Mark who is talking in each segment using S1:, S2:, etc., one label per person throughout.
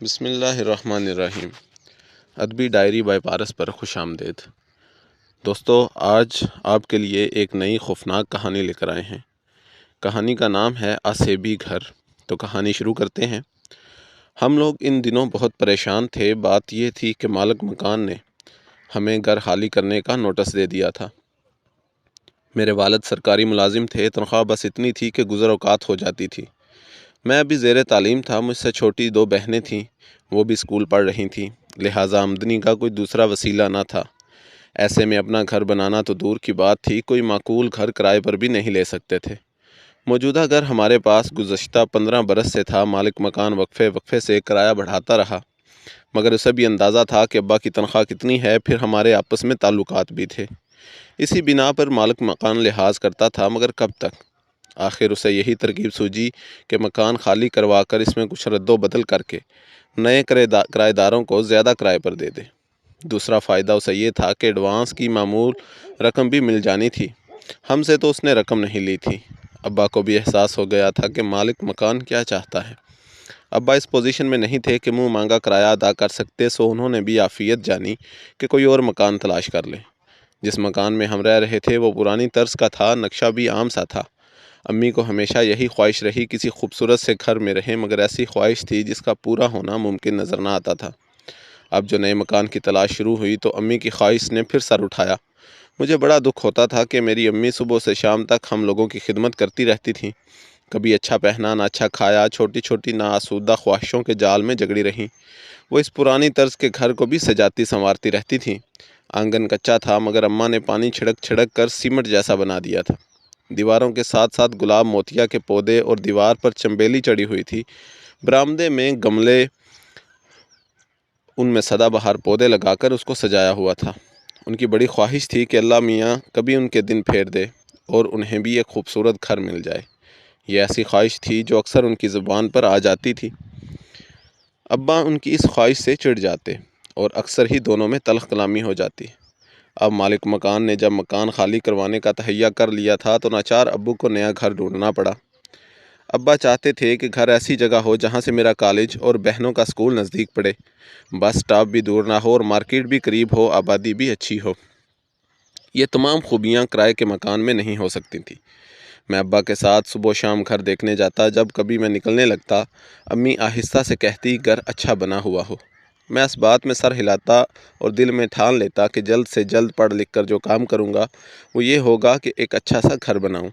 S1: بسم اللہ الرحمن الرحیم۔ ادبی ڈائری بائی پارس پر خوش آمدید۔ دوستو، آج آپ کے لیے ایک نئی خوفناک کہانی لے کر آئے ہیں۔ کہانی کا نام ہے آسیبی گھر۔ تو کہانی شروع کرتے ہیں۔ ہم لوگ ان دنوں بہت پریشان تھے۔ بات یہ تھی کہ مالک مکان نے ہمیں گھر خالی کرنے کا نوٹس دے دیا تھا۔ میرے والد سرکاری ملازم تھے، تنخواہ بس اتنی تھی کہ گزر اوقات ہو جاتی تھی۔ میں ابھی زیر تعلیم تھا، مجھ سے چھوٹی 2 بہنیں تھیں، وہ بھی اسکول پڑھ رہی تھیں، لہٰذا آمدنی کا کوئی دوسرا وسیلہ نہ تھا۔ ایسے میں اپنا گھر بنانا تو دور کی بات تھی، کوئی معقول گھر کرائے پر بھی نہیں لے سکتے تھے۔ موجودہ گھر ہمارے پاس گزشتہ 15 برس سے تھا۔ مالک مکان وقفے وقفے سے کرایہ بڑھاتا رہا، مگر اسے بھی اندازہ تھا کہ ابا کی تنخواہ کتنی ہے، پھر ہمارے آپس میں تعلقات بھی تھے۔ اسی بنا پر مالک مکان لحاظ کرتا تھا، مگر کب تک؟ آخر اسے یہی ترکیب سوجی کہ مکان خالی کروا کر اس میں کچھ رد و بدل کر کے نئے کرایہ داروں کو زیادہ کرائے پر دے دے۔ دوسرا فائدہ اسے یہ تھا کہ ایڈوانس کی معمول رقم بھی مل جانی تھی۔ ہم سے تو اس نے رقم نہیں لی تھی۔ ابا کو بھی احساس ہو گیا تھا کہ مالک مکان کیا چاہتا ہے۔ ابا اس پوزیشن میں نہیں تھے کہ منہ مانگا کرایہ ادا کر سکتے، سو انہوں نے بھی عافیت جانی کہ کوئی اور مکان تلاش کر لیں۔ جس مکان میں ہم رہ رہے تھے وہ پرانی طرز کا تھا، نقشہ بھی عام سا تھا۔ امی کو ہمیشہ یہی خواہش رہی کسی خوبصورت سے گھر میں رہیں، مگر ایسی خواہش تھی جس کا پورا ہونا ممکن نظر نہ آتا تھا۔ اب جو نئے مکان کی تلاش شروع ہوئی تو امی کی خواہش نے پھر سر اٹھایا۔ مجھے بڑا دکھ ہوتا تھا کہ میری امی صبح سے شام تک ہم لوگوں کی خدمت کرتی رہتی تھیں، کبھی اچھا پہنا نہ اچھا کھایا، چھوٹی چھوٹی ناآسودہ خواہشوں کے جال میں جگڑی رہیں۔ وہ اس پرانی طرز کے گھر کو بھی سجاتی سنوارتی رہتی تھیں۔ آنگن کچا تھا، مگر اماں نے پانی چھڑک چھڑک کر سیمنٹ جیسا بنا دیا تھا۔ دیواروں کے ساتھ ساتھ گلاب موتیا کے پودے اور دیوار پر چنبیلی چڑھی ہوئی تھی۔ برآمدے میں گملے، ان میں سدا بہار پودے لگا کر اس کو سجایا ہوا تھا۔ ان کی بڑی خواہش تھی کہ اللہ میاں کبھی ان کے دن پھیر دے اور انہیں بھی ایک خوبصورت گھر مل جائے۔ یہ ایسی خواہش تھی جو اکثر ان کی زبان پر آ جاتی تھی۔ ابا ان کی اس خواہش سے چڑ جاتے اور اکثر ہی دونوں میں تلخ کلامی ہو جاتی۔ اب مالک مکان نے جب مکان خالی کروانے کا تہیہ کر لیا تھا تو ناچار ابو کو نیا گھر ڈھونڈنا پڑا۔ ابا چاہتے تھے کہ گھر ایسی جگہ ہو جہاں سے میرا کالج اور بہنوں کا اسکول نزدیک پڑے، بس اسٹاپ بھی دور نہ ہو اور مارکیٹ بھی قریب ہو، آبادی بھی اچھی ہو۔ یہ تمام خوبیاں کرائے کے مکان میں نہیں ہو سکتی تھیں۔ میں ابا کے ساتھ صبح و شام گھر دیکھنے جاتا۔ جب کبھی میں نکلنے لگتا، امی آہستہ سے کہتی گھر اچھا بنا ہوا ہو۔ میں اس بات میں سر ہلاتا اور دل میں ٹھان لیتا کہ جلد سے جلد پڑھ لکھ کر جو کام کروں گا وہ یہ ہوگا کہ ایک اچھا سا گھر بناؤں،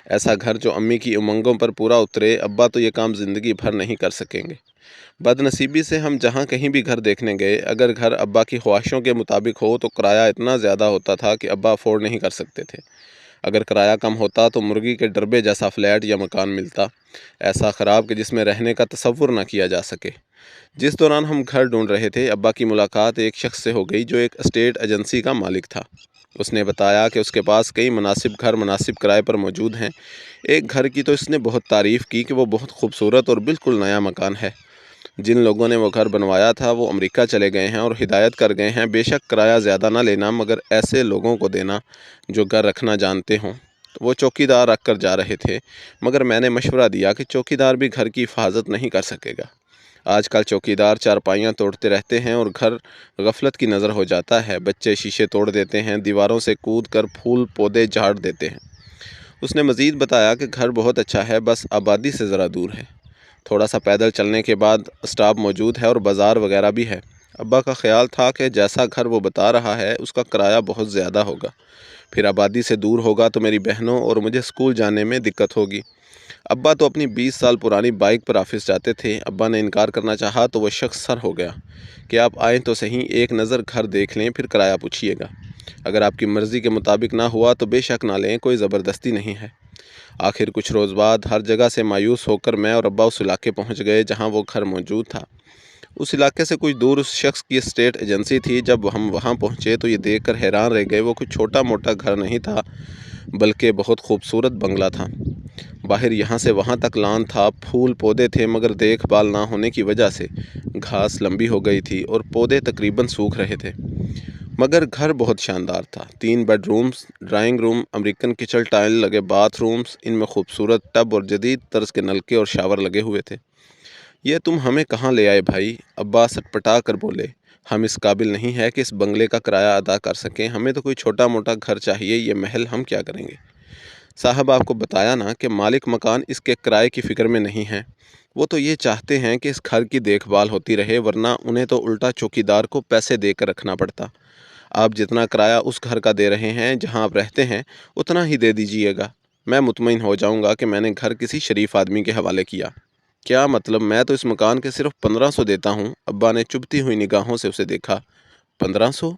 S1: ایسا گھر جو امی کی امنگوں پر پورا اترے۔ ابا تو یہ کام زندگی بھر نہیں کر سکیں گے۔ بد نصیبی سے ہم جہاں کہیں بھی گھر دیکھنے گئے، اگر گھر ابا کی خواہشوں کے مطابق ہو تو کرایہ اتنا زیادہ ہوتا تھا کہ ابا افورڈ نہیں کر سکتے تھے۔ اگر کرایہ کم ہوتا تو مرغی کے ڈربے جیسا فلیٹ یا مکان ملتا، ایسا خراب کہ جس میں رہنے کا تصور نہ کیا جا سکے۔ جس دوران ہم گھر ڈھونڈ رہے تھے، ابا کی ملاقات ایک شخص سے ہو گئی جو ایک اسٹیٹ ایجنسی کا مالک تھا۔ اس نے بتایا کہ اس کے پاس کئی مناسب گھر مناسب کرائے پر موجود ہیں۔ ایک گھر کی تو اس نے بہت تعریف کی کہ وہ بہت خوبصورت اور بالکل نیا مکان ہے۔ جن لوگوں نے وہ گھر بنوایا تھا وہ امریکہ چلے گئے ہیں اور ہدایت کر گئے ہیں بے شک کرایہ زیادہ نہ لینا، مگر ایسے لوگوں کو دینا جو گھر رکھنا جانتے ہوں۔ وہ چوکی دار رکھ کر جا رہے تھے، مگر میں نے مشورہ دیا کہ چوکی دار بھی گھر کی حفاظت نہیں کر سکے گا۔ آج کل چوکی دار چارپائیاں توڑتے رہتے ہیں اور گھر غفلت کی نظر ہو جاتا ہے۔ بچے شیشے توڑ دیتے ہیں، دیواروں سے کود کر پھول پودے جھاڑ دیتے ہیں۔ اس نے مزید بتایا کہ گھر بہت اچھا ہے، بس آبادی سے ذرا دور ہے۔ تھوڑا سا پیدل چلنے کے بعد اسٹاپ موجود ہے اور بازار وغیرہ بھی ہے۔ ابا کا خیال تھا کہ جیسا گھر وہ بتا رہا ہے اس کا کرایہ بہت زیادہ ہوگا، پھر آبادی سے دور ہوگا تو میری بہنوں اور مجھے اسکول جانے میں دقت ہوگی۔ ابا تو اپنی 20 سال پرانی بائک پر آفس جاتے تھے۔ ابا نے انکار کرنا چاہا تو وہ شخص سر ہو گیا کہ آپ آئیں تو صحیح، ایک نظر گھر دیکھ لیں، پھر کرایہ پوچھیے گا۔ اگر آپ کی مرضی کے مطابق نہ ہوا تو بے شک نہ لیں، کوئی زبردستی نہیں ہے۔ آخر کچھ روز بعد ہر جگہ سے مایوس ہو کر میں اور ابا اس علاقے پہنچ گئے جہاں وہ گھر موجود تھا۔ اس علاقے سے کچھ دور اس شخص کی اسٹیٹ ایجنسی تھی۔ جب ہم وہاں پہنچے تو یہ دیکھ کر حیران رہ گئے، وہ کوئی چھوٹا موٹا گھر نہیں تھا بلکہ بہت خوبصورت بنگلہ تھا۔ باہر یہاں سے وہاں تک لان تھا، پھول پودے تھے، مگر دیکھ بھال نہ ہونے کی وجہ سے گھاس لمبی ہو گئی تھی اور پودے تقریباً سوکھ رہے تھے، مگر گھر بہت شاندار تھا۔ 3 bed rooms, drawing room, American kitchen tile لگے باتھ رومز، ان میں خوبصورت ٹب اور جدید طرز کے نلکے اور شاور لگے ہوئے تھے۔ یہ تم ہمیں کہاں لے آئے بھائی؟ ابا سٹپٹا کر بولے۔ ہم اس قابل نہیں ہے کہ اس بنگلے کا کرایہ ادا کر سکیں، ہمیں تو کوئی چھوٹا موٹا گھر چاہیے، یہ محل ہم کیا کریں گے؟ صاحب آپ کو بتایا نا کہ مالک مکان اس کے کرائے کی فکر میں نہیں ہیں، وہ تو یہ چاہتے ہیں کہ اس گھر کی دیکھ بھال ہوتی رہے، ورنہ انہیں تو الٹا چوکیدار کو پیسے دے کر رکھنا پڑتا۔ آپ جتنا کرایہ اس گھر کا دے رہے ہیں جہاں آپ رہتے ہیں اتنا ہی دے دیجئے گا، میں مطمئن ہو جاؤں گا کہ میں نے گھر کسی شریف آدمی کے حوالے کیا۔ کیا مطلب؟ میں تو اس مکان کے صرف 1500 دیتا ہوں۔ ابا نے چبھتی ہوئی نگاہوں سے اسے دیکھا۔ 1500؟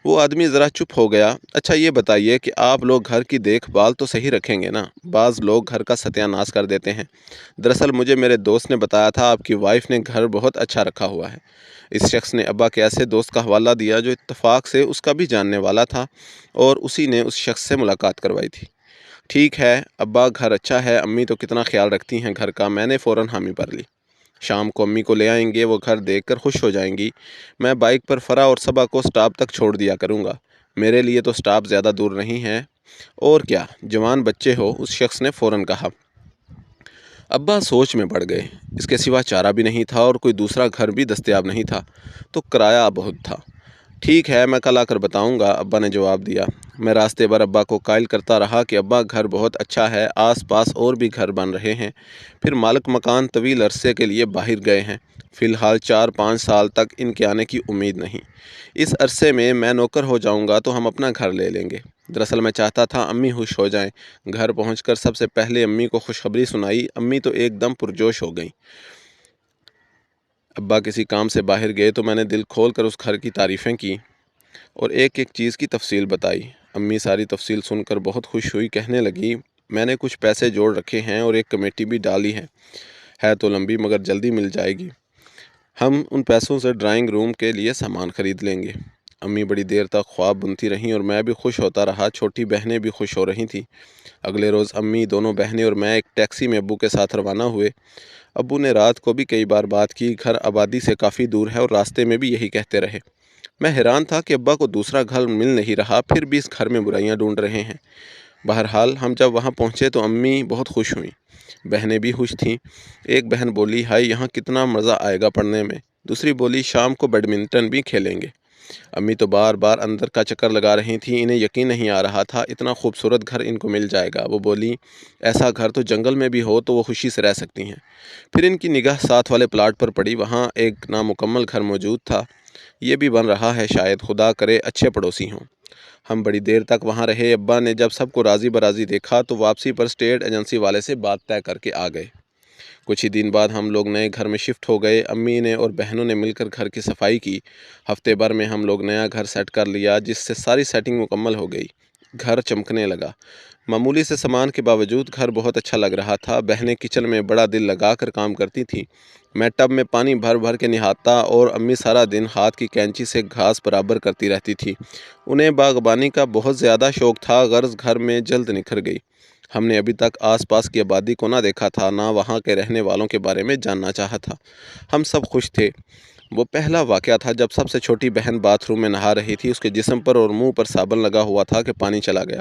S1: وہ آدمی ذرا چپ ہو گیا۔ اچھا یہ بتائیے کہ آپ لوگ گھر کی دیکھ بھال تو صحیح رکھیں گے نا؟ بعض لوگ گھر کا ستیہ ناش کر دیتے ہیں۔ دراصل مجھے میرے دوست نے بتایا تھا آپ کی وائف نے گھر بہت اچھا رکھا ہوا ہے۔ اس شخص نے ابا کے ایسے دوست کا حوالہ دیا جو اتفاق سے اس کا بھی جاننے والا تھا اور اسی نے اس شخص سے ملاقات کروائی تھی۔ ٹھیک ہے ابا، گھر اچھا ہے، امی تو کتنا خیال رکھتی ہیں گھر کا، میں نے فوراً حامی بھر لی۔ شام کو امی کو لے آئیں گے، وہ گھر دیکھ کر خوش ہو جائیں گی۔ میں بائک پر فرا اور صبا کو سٹاپ تک چھوڑ دیا کروں گا، میرے لیے تو سٹاپ زیادہ دور نہیں ہے۔ اور کیا جوان بچے ہو، اس شخص نے فوراً کہا۔ ابا سوچ میں پڑ گئے، اس کے سوا چارہ بھی نہیں تھا اور کوئی دوسرا گھر بھی دستیاب نہیں تھا، تو کرایہ بہت تھا۔ ٹھیک ہے میں کل آ کر بتاؤں گا، ابا نے جواب دیا۔ میں راستے بھر ابا کو قائل کرتا رہا کہ ابا گھر بہت اچھا ہے، آس پاس اور بھی گھر بن رہے ہیں۔ پھر مالک مکان طویل عرصے کے لیے باہر گئے ہیں، فی الحال 4-5 سال تک ان کے آنے کی امید نہیں۔ اس عرصے میں نوکر ہو جاؤں گا تو ہم اپنا گھر لے لیں گے۔ دراصل میں چاہتا تھا امی خوش ہو جائیں۔ گھر پہنچ کر سب سے پہلے امی کو خوشخبری سنائی، امی تو ایک دم پرجوش ہو گئیں۔ ابا کسی کام سے باہر گئے تو میں نے دل کھول کر اس گھر کی تعریفیں کی اور ایک ایک چیز کی تفصیل بتائی۔ امی ساری تفصیل سن کر بہت خوش ہوئی، کہنے لگی میں نے کچھ پیسے جوڑ رکھے ہیں اور ایک کمیٹی بھی ڈالی ہے تو لمبی مگر جلدی مل جائے گی۔ ہم ان پیسوں سے ڈرائنگ روم کے لیے سامان خرید لیں گے۔ امی بڑی دیر تک خواب بنتی رہیں اور میں بھی خوش ہوتا رہا، چھوٹی بہنیں بھی خوش ہو رہی تھیں۔ اگلے روز امی، دونوں بہنیں اور میں ایک ٹیکسی میں ابو کے ساتھ روانہ ہوئے۔ ابو نے رات کو بھی کئی بار بات کی، گھر آبادی سے کافی دور ہے اور راستے میں بھی یہی کہتے رہے۔ میں حیران تھا کہ ابا کو دوسرا گھر مل نہیں رہا، پھر بھی اس گھر میں برائیاں ڈھونڈ رہے ہیں۔ بہرحال ہم جب وہاں پہنچے تو امی بہت خوش ہوئیں، بہنیں بھی خوش تھیں۔ ایک بہن بولی ہائے یہاں کتنا مزہ آئے گا پڑھنے میں، دوسری بولی شام کو بیڈمنٹن بھی کھیلیں گے۔ امی تو بار بار اندر کا چکر لگا رہی تھیں، انہیں یقین نہیں آ رہا تھا اتنا خوبصورت گھر ان کو مل جائے گا۔ وہ بولی ایسا گھر تو جنگل میں بھی ہو تو وہ خوشی سے رہ سکتی ہیں۔ پھر ان کی نگاہ ساتھ والے پلاٹ پر پڑی، وہاں ایک نامکمل گھر موجود تھا، یہ بھی بن رہا ہے، شاید خدا کرے اچھے پڑوسی ہوں۔ ہم بڑی دیر تک وہاں رہے۔ ابا نے جب سب کو راضی برازی دیکھا تو واپسی پر اسٹیٹ ایجنسی والے سے بات طے کر کے آ گئے۔ کچھ ہی دن بعد ہم لوگ نئے گھر میں شفٹ ہو گئے۔ امی نے اور بہنوں نے مل کر گھر کی صفائی کی۔ ہفتے بھر میں ہم لوگ نیا گھر سیٹ کر لیا، جس سے ساری سیٹنگ مکمل ہو گئی۔ گھر چمکنے لگا، معمولی سے سامان کے باوجود گھر بہت اچھا لگ رہا تھا۔ بہنیں کچن میں بڑا دل لگا کر کام کرتی تھیں، میں ٹب میں پانی بھر بھر کے نہاتا اور امی سارا دن ہاتھ کی کینچی سے گھاس برابر کرتی رہتی تھی۔ انہیں باغبانی کا بہت زیادہ شوق تھا، غرض گھر میں جلد نکھر گئی۔ ہم نے ابھی تک آس پاس کی آبادی کو نہ دیکھا تھا، نہ وہاں کے رہنے والوں کے بارے میں جاننا چاہا تھا۔ ہم سب خوش تھے۔ وہ پہلا واقعہ تھا جب سب سے چھوٹی بہن باتھ روم میں نہا رہی تھی، اس کے جسم پر اور منہ پر صابن لگا ہوا تھا کہ پانی چلا گیا۔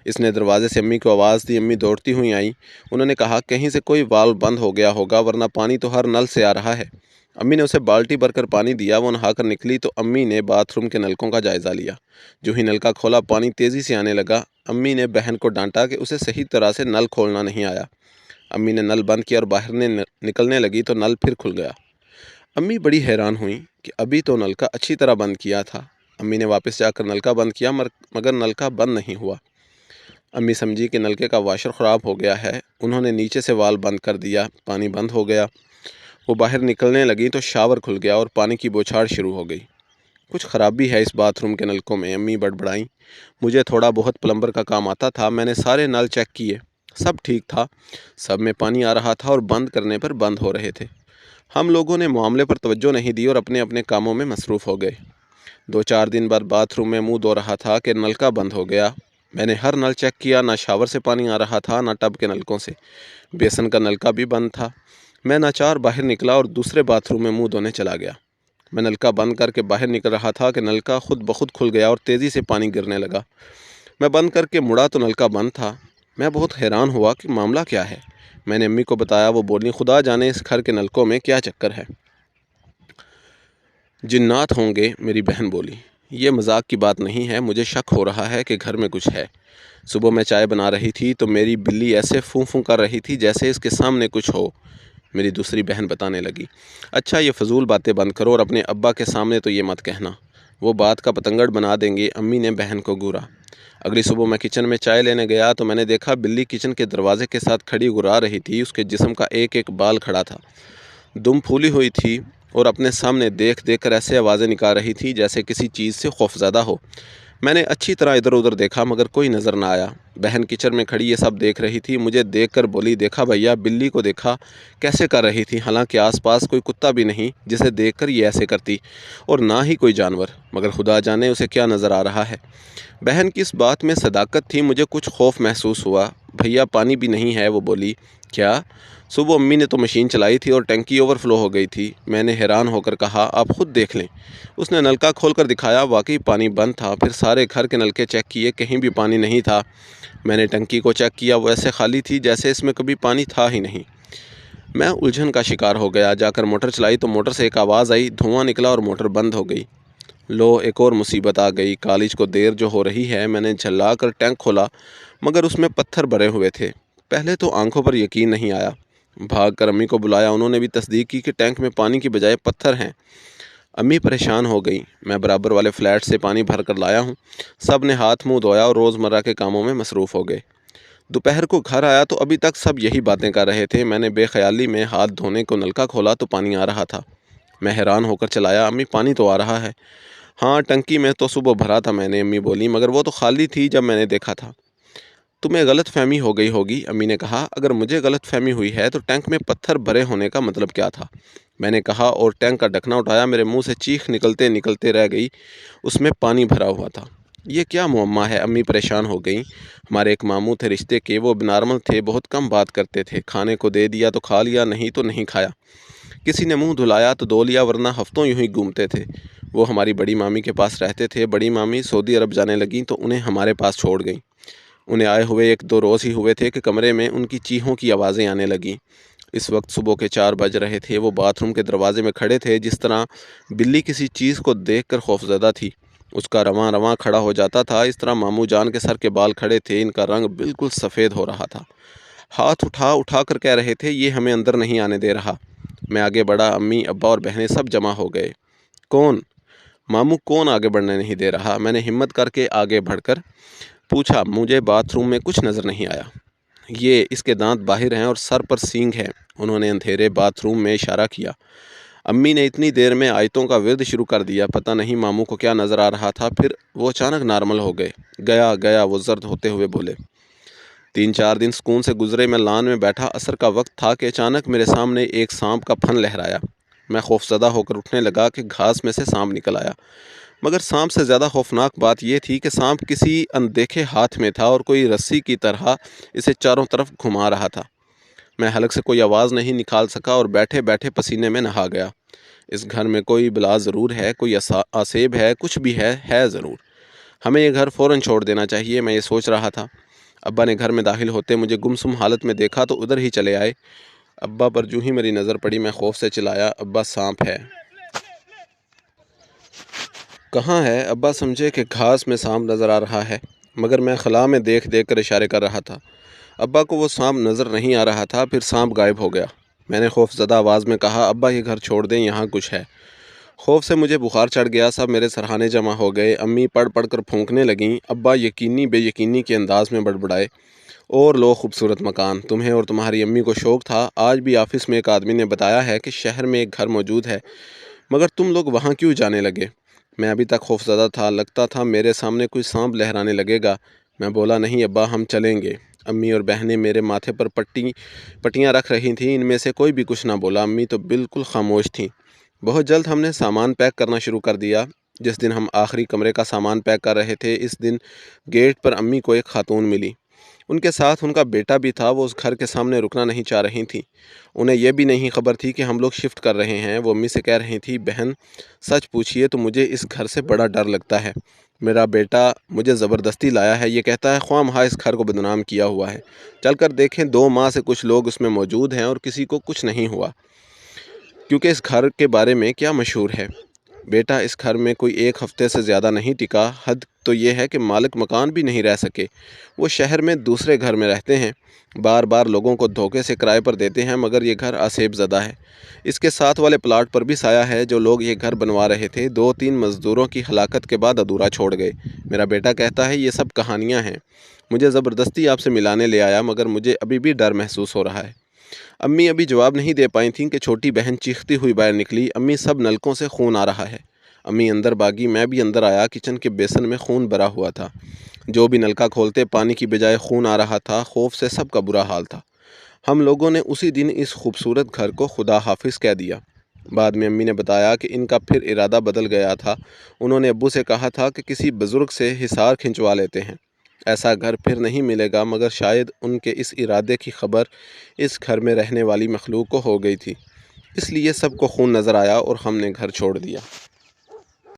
S1: اس نے دروازے سے امی کو آواز دی، امی دوڑتی ہوئی آئیں۔ انہوں نے کہا کہیں سے کوئی والو بند ہو گیا ہوگا ورنہ پانی تو ہر نل سے آ رہا ہے۔ امی نے اسے بالٹی بھر کر پانی دیا، وہ نہا کر نکلی تو امی نے باتھ روم کے نلکوں کا جائزہ لیا۔ جو ہی نلکا کھولا پانی تیزی سے آنے لگا۔ امی نے بہن کو ڈانٹا کہ اسے صحیح طرح سے نل کھولنا نہیں آیا۔ امی نے نل بند کیا اور باہر نکلنے لگی تو نل پھر کھل گیا۔ امی بڑی حیران ہوئیں کہ ابھی تو نلکا اچھی طرح بند کیا تھا۔ امی نے واپس جا کر نلکا بند کیا مگر نلکا بند نہیں ہوا۔ امی سمجھی کہ نلکے کا واشر خراب ہو گیا ہے، انہوں نے نیچے سے وال بند کر دیا، پانی بند ہو گیا۔ وہ باہر نکلنے لگی تو شاور کھل گیا اور پانی کی بوچھاڑ شروع ہو گئی۔ کچھ خرابی ہے اس باتھ روم کے نلکوں میں، امی بڑبڑائیں۔ مجھے تھوڑا بہت پلمبر کا کام آتا تھا، میں نے سارے نل چیک کیے، سب ٹھیک تھا، سب میں پانی آ رہا تھا اور بند کرنے پر بند ہو رہے تھے۔ ہم لوگوں نے معاملے پر توجہ نہیں دی اور اپنے اپنے کاموں میں مصروف ہو گئے۔ 2-4 دن بعد باتھ روم میں منہ دھو رہا تھا کہ نلکا بند ہو گیا۔ میں نے ہر نل چیک کیا، نہ شاور سے پانی آ رہا تھا نہ ٹب کے نلکوں سے، بیسن کا نلکا بھی بند تھا۔ میں ناچار باہر نکلا اور دوسرے باتھ روم میں منہ دھونے چلا گیا۔ میں نلکا بند کر کے باہر نکل رہا تھا کہ نلکا خود بخود کھل گیا اور تیزی سے پانی گرنے لگا۔ میں بند کر کے مڑا تو نلکا بند تھا۔ میں بہت حیران ہوا کہ معاملہ کیا ہے۔ میں نے امی کو بتایا، وہ بولی خدا جانے اس گھر کے نلکوں میں کیا چکر ہے، جنات ہوں گے۔ میری بہن بولی یہ مذاق کی بات نہیں ہے، مجھے شک ہو رہا ہے کہ گھر میں کچھ ہے۔ صبح میں چائے بنا رہی تھی تو میری بلی ایسے فوں فوں کر رہی تھی جیسے اس کے سامنے کچھ ہو۔ میری دوسری بہن بتانے لگی، اچھا یہ فضول باتیں بند کرو اور اپنے ابا کے سامنے تو یہ مت کہنا، وہ بات کا پتنگڑ بنا دیں گے۔ امی نے بہن کو گورا۔ اگلی صبح میں کچن میں چائے لینے گیا تو میں نے دیکھا بلی کچن کے دروازے کے ساتھ کھڑی گرا رہی تھی، اس کے جسم کا ایک ایک بال کھڑا تھا، دم پھولی ہوئی تھی اور اپنے سامنے دیکھ دیکھ کر ایسے آوازیں نکال رہی تھی جیسے کسی چیز سے خوفزدہ ہو۔ میں نے اچھی طرح ادھر ادھر دیکھا مگر کوئی نظر نہ آیا۔ بہن کچن میں کھڑی یہ سب دیکھ رہی تھی، مجھے دیکھ کر بولی دیکھا بھیا، بلی کو دیکھا کیسے کر رہی تھی، حالانکہ آس پاس کوئی کتا بھی نہیں جسے دیکھ کر یہ ایسے کرتی، اور نہ ہی کوئی جانور، مگر خدا جانے اسے کیا نظر آ رہا ہے۔ بہن کی اس بات میں صداقت تھی، مجھے کچھ خوف محسوس ہوا۔ بھیا پانی بھی نہیں ہے، وہ بولی کیا؟ صبح امی نے تو مشین چلائی تھی اور ٹنکی اوور فلو ہو گئی تھی۔ میں نے حیران ہو کر کہا آپ خود دیکھ لیں۔ اس نے نلکا کھول کر دکھایا، واقعی پانی بند تھا۔ پھر سارے گھر کے نلکے چیک کیے، کہیں بھی پانی نہیں تھا۔ میں نے ٹنکی کو چیک کیا، وہ ایسے خالی تھی جیسے اس میں کبھی پانی تھا ہی نہیں۔ میں الجھن کا شکار ہو گیا۔ جا کر موٹر چلائی تو موٹر سے ایک آواز آئی، دھواں نکلا اور موٹر بند ہو گئی۔ لو ایک اور مصیبت آ گئی، کالج کو دیر جو ہو رہی ہے۔ میں نے جھلا کر ٹینک کھولا مگر اس میں پتھر بھرے ہوئے تھے۔ پہلے تو آنکھوں پر یقین نہیں آیا، بھاگ کر امی کو بلایا، انہوں نے بھی تصدیق کی کہ ٹینک میں پانی کی بجائے پتھر ہیں۔ امی پریشان ہو گئی۔ میں برابر والے فلیٹ سے پانی بھر کر لایا ہوں۔ سب نے ہاتھ منہ دھویا اور روزمرہ کے کاموں میں مصروف ہو گئے۔ دوپہر کو گھر آیا تو ابھی تک سب یہی باتیں کر رہے تھے۔ میں نے بے خیالی میں ہاتھ دھونے کو نلکا کھولا تو پانی آ رہا تھا۔ میں حیران ہو کر چلایا، امی پانی تو آ رہا ہے۔ ہاں ٹنکی میں تو صبح بھرا تھا میں نے، امی بولی، مگر وہ تو خالی تھی جب میں نے دیکھا تھا۔ تمہیں غلط فہمی ہو گئی ہوگی، امی نے کہا۔ اگر مجھے غلط فہمی ہوئی ہے تو ٹینک میں پتھر بھرے ہونے کا مطلب کیا تھا؟ میں نے کہا اور ٹینک کا ڈھکنا اٹھایا۔ میرے منہ سے چیخ نکلتے نکلتے رہ گئی، اس میں پانی بھرا ہوا تھا۔ یہ کیا معمہ ہے؟ امی پریشان ہو گئیں۔ ہمارے ایک ماموں تھے رشتے کے، وہ نارمل تھے، بہت کم بات کرتے تھے، کھانے کو دے دیا تو کھا لیا، نہیں تو نہیں کھایا، کسی نے منہ دھلایا تو دھو لیا، ورنہ ہفتوں یوں ہی گھومتے تھے۔ وہ ہماری بڑی مامی کے پاس رہتے تھے۔ بڑی مامی سعودی عرب جانے لگیں تو انہیں ہمارے پاس چھوڑ گئیں۔ انہیں آئے ہوئے 1-2 روز ہی ہوئے تھے کہ کمرے میں ان کی چیخوں کی آوازیں آنے لگیں۔ اس وقت صبح کے 4 بج رہے تھے۔ وہ باتھ روم کے دروازے میں کھڑے تھے، جس طرح بلی کسی چیز کو دیکھ کر خوفزدہ تھی، اس کا رواں رواں کھڑا ہو جاتا تھا، اس طرح ماموں جان کے سر کے بال کھڑے تھے، ان کا رنگ بالکل سفید ہو رہا تھا۔ ہاتھ اٹھا اٹھا کر کہہ رہے تھے، یہ ہمیں اندر نہیں آنے دے رہا۔ میں آگے بڑھا، امی ابا اور بہنیں سب جمع ہو گئے۔ کون؟ ماموں کون آگے بڑھنے نہیں دے رہا؟ میں نے ہمت کر کے آگے بڑھ کر پوچھا۔ مجھے باتھ روم میں کچھ نظر نہیں آیا۔ یہ اس کے دانت باہر ہیں اور سر پر سینگ ہے، انہوں نے اندھیرے باتھ روم میں اشارہ کیا۔ امی نے اتنی دیر میں آیتوں کا ورد شروع کر دیا، پتہ نہیں ماموں کو کیا نظر آ رہا تھا، پھر وہ اچانک نارمل ہو گئے۔ گیا گیا، وہ زرد ہوتے ہوئے بولے۔ 3-4 دن سکون سے گزرے۔ میں لان میں بیٹھا، عصر کا وقت تھا کہ اچانک میرے سامنے ایک سانپ کا پھن لہرایا۔ میں خوفزدہ ہو کر اٹھنے لگا کہ گھاس میں سے سانپ نکل آیا، مگر سانپ سے زیادہ خوفناک بات یہ تھی کہ سانپ کسی اندیکھے ہاتھ میں تھا اور کوئی رسی کی طرح اسے چاروں طرف گھما رہا تھا۔ میں حلق سے کوئی آواز نہیں نکال سکا اور بیٹھے بیٹھے پسینے میں نہا گیا۔ اس گھر میں کوئی بلا ضرور ہے، کوئی آسیب ہے، کچھ بھی ہے ضرور۔ ہمیں یہ گھر فوراً چھوڑ دینا چاہیے، میں یہ سوچ رہا تھا۔ ابا نے گھر میں داخل ہوتے مجھے گمسم حالت میں دیکھا تو ادھر ہی چلے آئے۔ ابا پر جو ہی میری نظر پڑی میں خوف سے چلایا، ابا سانپ ہے۔ کہاں ہے؟ ابا سمجھے کہ گھاس میں سانپ نظر آ رہا ہے، مگر میں خلا میں دیکھ دیکھ کر اشارے کر رہا تھا۔ ابا کو وہ سانپ نظر نہیں آ رہا تھا، پھر سانپ غائب ہو گیا۔ میں نے خوف زدہ آواز میں کہا، ابا یہ گھر چھوڑ دیں، یہاں کچھ ہے۔ خوف سے مجھے بخار چڑھ گیا، سب میرے سرہانے جمع ہو گئے۔ امی پڑھ پڑھ کر پھونکنے لگیں، ابا یقینی بے یقینی کے انداز میں بڑبڑائے، اور لو خوبصورت مکان، تمہیں اور تمہاری امی کو شوق تھا، آج بھی آفس میں ایک آدمی نے بتایا ہے کہ شہر میں ایک گھر موجود ہے، مگر تم لوگ وہاں کیوں جانے لگے؟ میں ابھی تک خوف زدہ تھا، لگتا تھا میرے سامنے کوئی سانپ لہرانے لگے گا۔ میں بولا، نہیں ابا، ہم چلیں گے۔ امی اور بہنیں میرے ماتھے پر پٹیاں رکھ رہی تھیں، ان میں سے کوئی بھی کچھ نہ بولا، امی تو بالکل خاموش تھیں۔ بہت جلد ہم نے سامان پیک کرنا شروع کر دیا۔ جس دن ہم آخری کمرے کا سامان پیک کر رہے تھے، اس دن گیٹ پر امی کو ایک خاتون ملی۔ ان کے ساتھ ان کا بیٹا بھی تھا، وہ اس گھر کے سامنے رکنا نہیں چاہ رہی تھیں۔ انہیں یہ بھی نہیں خبر تھی کہ ہم لوگ شفٹ کر رہے ہیں۔ وہ امی سے کہہ رہی تھی، بہن سچ پوچھیے تو مجھے اس گھر سے بڑا ڈر لگتا ہے، میرا بیٹا مجھے زبردستی لایا ہے، یہ کہتا ہے خواہ مخواہ اس گھر کو بدنام کیا ہوا ہے، چل کر دیکھیں 2 ماہ سے کچھ لوگ اس میں موجود ہیں اور کسی کو کچھ نہیں ہوا، کیونکہ اس گھر کے بارے میں کیا مشہور ہے۔ بیٹا اس گھر میں کوئی 1 ہفتے سے زیادہ نہیں ٹکا، حد تو یہ ہے کہ مالک مکان بھی نہیں رہ سکے، وہ شہر میں دوسرے گھر میں رہتے ہیں، بار بار لوگوں کو دھوکے سے کرائے پر دیتے ہیں، مگر یہ گھر آسیب زدہ ہے۔ اس کے ساتھ والے پلاٹ پر بھی سایہ ہے، جو لوگ یہ گھر بنوا رہے تھے 2-3 مزدوروں کی ہلاکت کے بعد ادھورا چھوڑ گئے۔ میرا بیٹا کہتا ہے یہ سب کہانیاں ہیں، مجھے زبردستی آپ سے ملانے لے آیا، مگر مجھے ابھی بھی ڈر محسوس ہو رہا ہے۔ امی ابھی جواب نہیں دے پائی تھیں کہ چھوٹی بہن چیختی ہوئی باہر نکلی، امی سب نلکوں سے خون آ رہا ہے۔ امی اندر بھاگی، میں بھی اندر آیا، کچن کے بیسن میں خون بھرا ہوا تھا، جو بھی نلکا کھولتے پانی کی بجائے خون آ رہا تھا، خوف سے سب کا برا حال تھا۔ ہم لوگوں نے اسی دن اس خوبصورت گھر کو خدا حافظ کہہ دیا۔ بعد میں امی نے بتایا کہ ان کا پھر ارادہ بدل گیا تھا، انہوں نے ابو سے کہا تھا کہ کسی بزرگ سے حصار کھنچوا لیتے ہیں، ایسا گھر پھر نہیں ملے گا، مگر شاید ان کے اس ارادے کی خبر اس گھر میں رہنے والی مخلوق کو ہو گئی تھی، اس لیے سب کو خون نظر آیا اور ہم نے گھر چھوڑ دیا۔